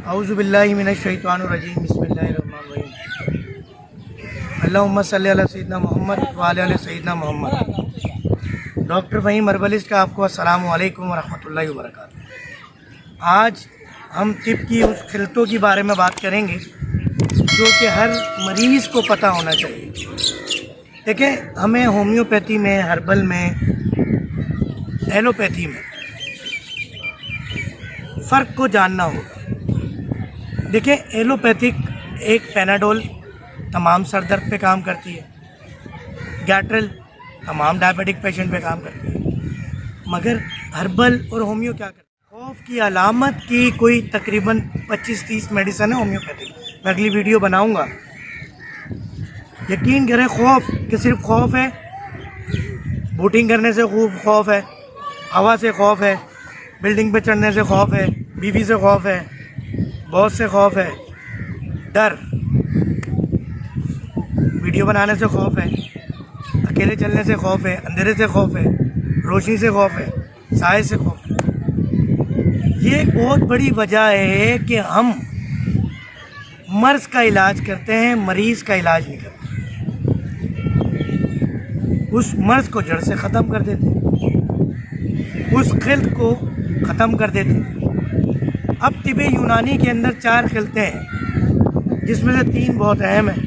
औज़ुबिल्लाहि मिनश्शैतानिर्रजीम बिस्मिल्लाहिर्रहमानिर्रहीम अल्लाहुम्मा सल्ली अला सय्यिदना मोहम्मद व अला आलि सय्यिदना मोहम्मद। डॉक्टर फ़हीम हर्बलिस्ट का आपको अस्सलामु अलैकुम व रहमतुल्लाहि व बरकातुहू। आज हम तिब की उस खिलतों के बारे में बात करेंगे जो कि हर मरीज़ को पता होना चाहिए। देखें, हमें होम्योपैथी में, हर्बल में, एलोपैथी में फ़र्क को जानना होगा। देखें, एलोपैथिक एक पैनाडोल तमाम सर दर्द पे काम करती है, गैट्रल तमाम डायबिटिक पेशेंट पे काम करती है, मगर हर्बल और होम्यो क्या करते हैं? खौफ की अलामत की कोई तकरीबन 25-30 मेडिसन है होम्योपैथिक। मैं अगली वीडियो बनाऊंगा। यकीन करें, खौफ कि सिर्फ खौफ है, बोटिंग करने से खूब खौफ है, हवा से खौफ है, बिल्डिंग पे चढ़ने से खौफ है, बीवी से खौफ है, बॉस से खौफ है, डर, वीडियो बनाने से खौफ है, अकेले चलने से खौफ है, अंधेरे से खौफ है, रोशनी से खौफ है, साए से खौफ है। ये एक बहुत बड़ी वजह है कि हम मर्ज़ का इलाज करते हैं, मरीज़ का इलाज नहीं करते। उस मर्ज़ को जड़ से ख़त्म कर देते हैं, उस खिल्त को ख़त्म कर देते हैं। अब तिब यूनानी के अंदर 4 खिलतें हैं, जिसमें से 3 बहुत अहम हैं।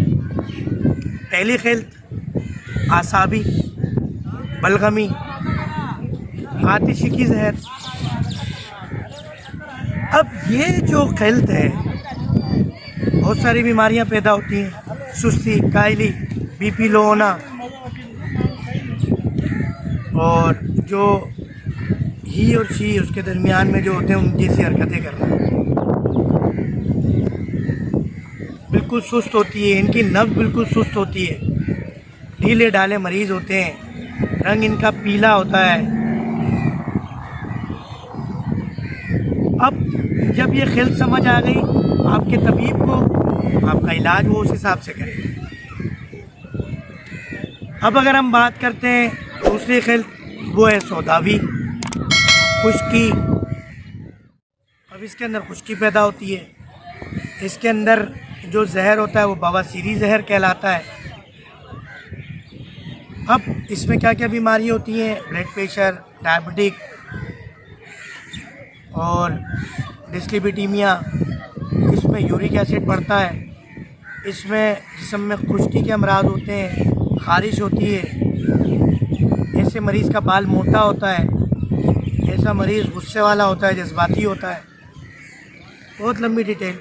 पहली खिल्त आसाबी, बलगमी, आतिशी की जहर। अब ये जो खिल्त है, बहुत सारी बीमारियां पैदा होती हैं, सुस्ती, कायली, बीपी लो होना, और जो ही और शी उसके दरमियान में जो होते हैं उन जैसी हरकतें करना, बिल्कुल सुस्त होती है, इनकी नब्ज़ बिल्कुल सुस्त होती है, ढीले ढाले मरीज़ होते हैं, रंग इनका पीला होता है। अब जब ये खिल्त समझ आ गई आपके तबीब को, आपका इलाज वो उस हिसाब से करेगा। अब अगर हम बात करते हैं दूसरी खिल्त, वो है सौदावी, खुश्की। अब इसके अंदर खुश्की पैदा होती है, इसके अंदर जो जहर होता है वो बवासीरी जहर कहलाता है। अब इसमें क्या क्या बीमारी होती हैं? ब्लड प्रेशर, डायबिटिक और डिस्लिपिडीमिया। इसमें यूरिक एसिड बढ़ता है, इसमें जिस्म में खुश्की के अमराज होते हैं, ख़ारिश होती है, ऐसे मरीज़ का बाल मोटा होता है, ऐसा मरीज़ गुस्से वाला होता है, जज्बाती होता है, बहुत लंबी डिटेल।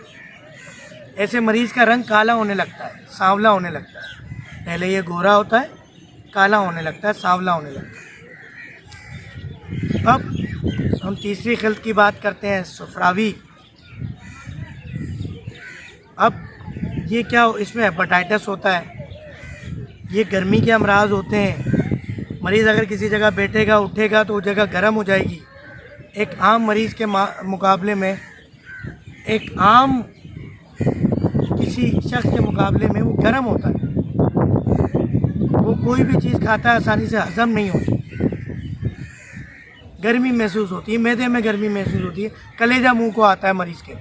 ऐसे मरीज़ का रंग काला होने लगता है, सांवला होने लगता है। पहले ये गोरा होता है, काला होने लगता है, सांवला होने लगता है। अब हम तीसरी खिल्त की बात करते हैं, सफरावी। अब ये क्या, इसमें हेपेटाइटिस होता है, ये गर्मी के अमराज होते हैं। मरीज़ अगर किसी जगह बैठेगा, उठेगा तो वो जगह गर्म हो जाएगी। एक आम मरीज़ के मुकाबले में, एक आम किसी शख्स के मुकाबले में वो गर्म होता है। वो कोई भी चीज़ खाता है आसानी से हज़म नहीं होती, गर्मी महसूस होती है, मैदे में गर्मी महसूस होती है, कलेजा मुंह को आता है मरीज़ के।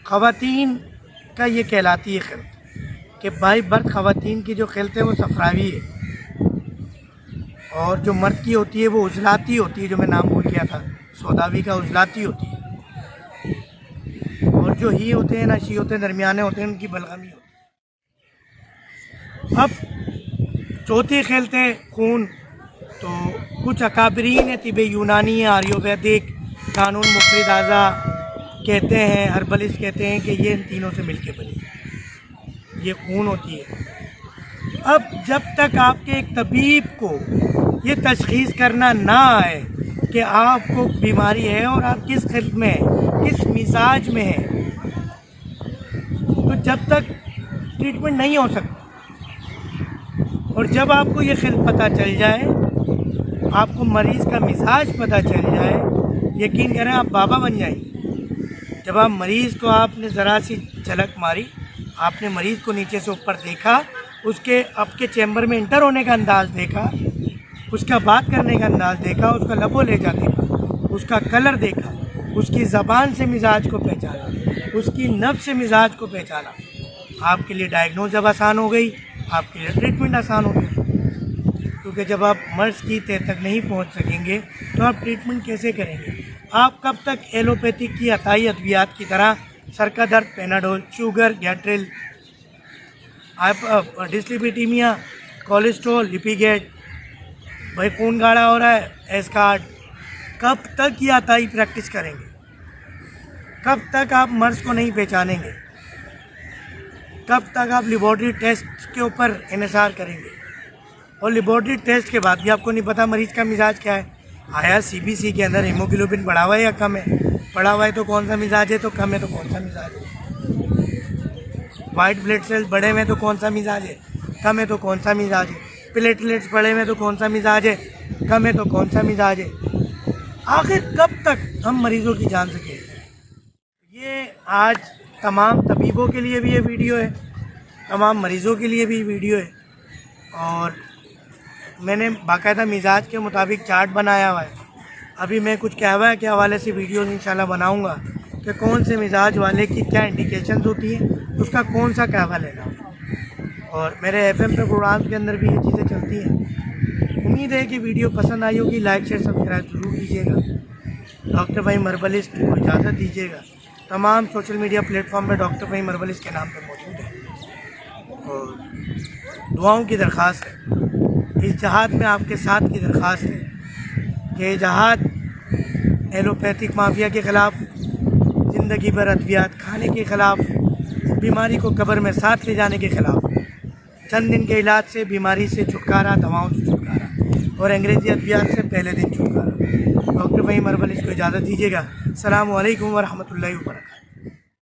ख़वातीन का ये कहलाती है खिल्त कि भाई बर्द ख़वातीन की जो खिल्त है वो सफरावी है, और जो मर्द की होती है वो उजलाती होती है, जो मैं नाम भूल गया था, सौदावी का उजलाती होती है, और जो ही होते हैं ना शी होते हैं, दरमियाने होते हैं, उनकी बलगमी होती है। अब चौथी खिल्त है खून। तो कुछ अकाबरीन है तिब यूनानी, आयुर्वेदिक, कानून मुफरिद आज़ा कहते हैं, हर्बलिस्ट कहते हैं कि ये इन तीनों से मिलके बनी, ये खून होती है। अब जब तक आपके एक तबीब को ये तशख़ीस करना ना आए कि आपको बीमारी है और आप किस खिल्त में हैं, किस मिजाज में हैं, तो जब तक ट्रीटमेंट नहीं हो सकता। और जब आपको ये खिल्त पता चल जाए, आपको मरीज़ का मिजाज पता चल जाए, यकीन करें आप बाबा बन जाएंगे। जब आप मरीज़ को, आपने ज़रा सी झलक मारी, आपने मरीज़ को नीचे से ऊपर देखा, उसके आपके चैम्बर में इंटर होने का अंदाज़ देखा, उसका बात करने का अंदाज़ देखा, उसका लबो लहजा देखा, उसका कलर देखा, उसकी ज़बान से मिजाज को पहचाना, उसकी नफ्स से मिजाज को पहचाना, आपके लिए डायग्नोज जब आसान हो गई, आपके लिए ट्रीटमेंट आसान हो गया। क्योंकि जब आप मर्ज़ की तह तक नहीं पहुंच सकेंगे तो आप ट्रीटमेंट कैसे करेंगे? आप कब तक एलोपैथिक की अताई अद्वियात की तरह सर का दर्द, पेनाडोल, शुगर, गैट्रिल, डिस्लिपिडीमिया, कोलेस्ट्रॉल, लिपिगेट, भाई खून गाढ़ा हो रहा है, एस्कार्ड, कब तक ये अताई प्रैक्टिस करेंगे? कब तक आप मर्ज़ को नहीं पहचानेंगे? कब तक आप लेबॉर्ट्री टेस्ट के ऊपर इन्हिसार करेंगे? और लेबॉर्ट्री टेस्ट के बाद भी आपको नहीं पता मरीज़ का मिजाज क्या है। आया सीबीसी के अंदर हीमोग्लोबिन बढ़ा हुआ है या कम है? बढ़ा हुआ है तो कौन सा मिजाज है, तो कम है तो कौन सा मिजाज है? वाइट ब्लड सेल्स बढ़े हुए हैं तो कौन सा मिजाज है, कम है तो कौन सा मिजाज है? प्लेटलेट्स बढ़े हुए हैं तो कौन सा मिजाज है, कम है तो कौन सा मिजाज है? आखिर कब तक हम मरीज़ों की जान सकेंगे? ये आज तमाम तबीबों के लिए भी ये वीडियो है, तमाम मरीज़ों के लिए भी वीडियो है। और मैंने बाकायदा मिजाज के मुताबिक चार्ट बनाया हुआ है। अभी मैं कुछ कहवा के हवाले से वीडियोस इंशाल्लाह बनाऊंगा कि कौन से मिजाज वाले की क्या इंडिकेशंस होती हैं, उसका कौन सा कहवा लेना। और मेरे एफएम पे प्रोग्राम्स के अंदर भी ये चीज़ें चलती हैं। उम्मीद है कि वीडियो पसंद आई होगी। लाइक शेयर सब्सक्राइब ज़रूर कीजिएगा। डॉक्टर फ़हीम हर्बलिस्ट को इजाज़त दीजिएगा। तमाम सोशल मीडिया प्लेटफॉर्म पर डॉक्टर फ़हीम हर्बलिस्ट के नाम पर मौजूद है। और दुआओं की दरख्वास्त है, इस जहाद में आपके साथ की दरख्वास्त है कि जहाद एलोपैथिक माफिया के ख़िलाफ़, ज़िंदगी भर अद्वियात खाने के ख़िलाफ़, बीमारी को कब्र में साथ ले जाने के ख़िलाफ़, चंद दिन के इलाज से बीमारी से छुटकारा, दवाओं से छुटकारा और अंग्रेज़ी अद्वियात से पहले दिन छुटकारा। डॉक्टर फ़हीम हर्बलिस्ट को इजाज़त दीजिएगा। अस्सलामु अलैकुम व रहमतुल्लाहि व बरकातहू।